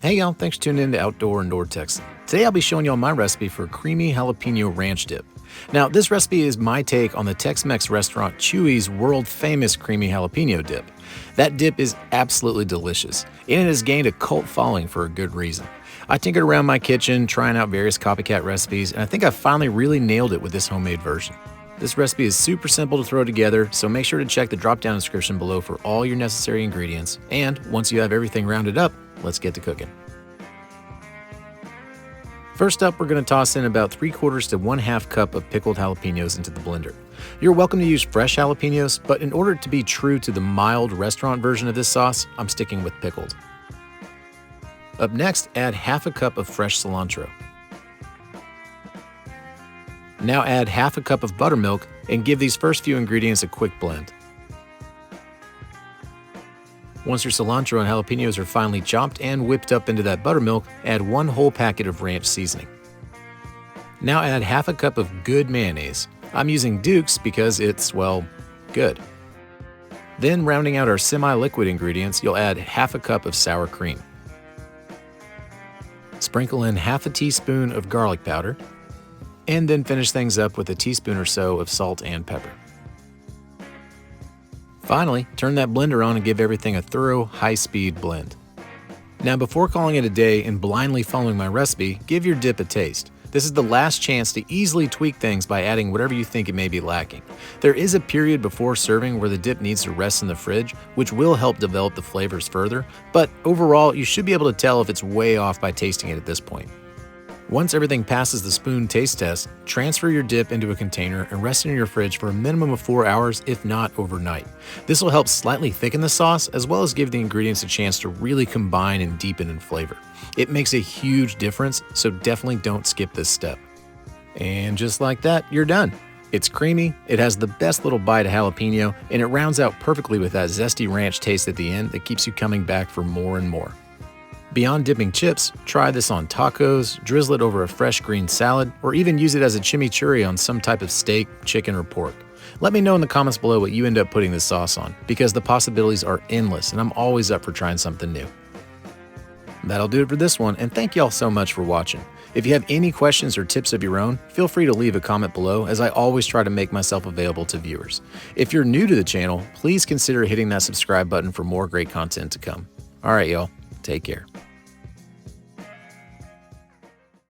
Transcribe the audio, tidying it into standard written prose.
Hey y'all, thanks for tuning in to Outdoor Indoor Tex. Today I'll be showing y'all my recipe for Creamy Jalapeno Ranch Dip. Now, this recipe is my take on the Tex-Mex restaurant Chuy's world-famous Creamy Jalapeno Dip. That dip is absolutely delicious, and it has gained a cult following for a good reason. I tinkered around my kitchen, trying out various copycat recipes, and I think I finally really nailed it with this homemade version. This recipe is super simple to throw together, so make sure to check the drop-down description below for all your necessary ingredients, and once you have everything rounded up, let's get to cooking. First up, we're going to toss in about 3/4 to 1/2 cup of pickled jalapenos into the blender. You're welcome to use fresh jalapenos, but in order to be true to the mild restaurant version of this sauce, I'm sticking with pickled. Up next, add 1/2 cup of fresh cilantro. Now add 1/2 cup of buttermilk and give these first few ingredients a quick blend. Once your cilantro and jalapenos are finely chopped and whipped up into that buttermilk, add 1 whole packet of ranch seasoning. Now add 1/2 cup of good mayonnaise. I'm using Duke's because it's, well, good. Then rounding out our semi-liquid ingredients, you'll add 1/2 cup of sour cream. Sprinkle in 1/2 teaspoon of garlic powder, and then finish things up with a teaspoon or so of salt and pepper. Finally, turn that blender on and give everything a thorough, high-speed blend. Now, before calling it a day and blindly following my recipe, give your dip a taste. This is the last chance to easily tweak things by adding whatever you think it may be lacking. There is a period before serving where the dip needs to rest in the fridge, which will help develop the flavors further, but overall, you should be able to tell if it's way off by tasting it at this point. Once everything passes the spoon taste test, transfer your dip into a container and rest it in your fridge for a minimum of 4 hours, if not overnight. This will help slightly thicken the sauce, as well as give the ingredients a chance to really combine and deepen in flavor. It makes a huge difference, so definitely don't skip this step. And just like that, you're done. It's creamy, it has the best little bite of jalapeno, and it rounds out perfectly with that zesty ranch taste at the end that keeps you coming back for more and more. Beyond dipping chips, try this on tacos, drizzle it over a fresh green salad, or even use it as a chimichurri on some type of steak, chicken, or pork. Let me know in the comments below what you end up putting this sauce on, because the possibilities are endless and I'm always up for trying something new. That'll do it for this one, and thank y'all so much for watching. If you have any questions or tips of your own, feel free to leave a comment below, as I always try to make myself available to viewers. If you're new to the channel, please consider hitting that subscribe button for more great content to come. Alright y'all, take care.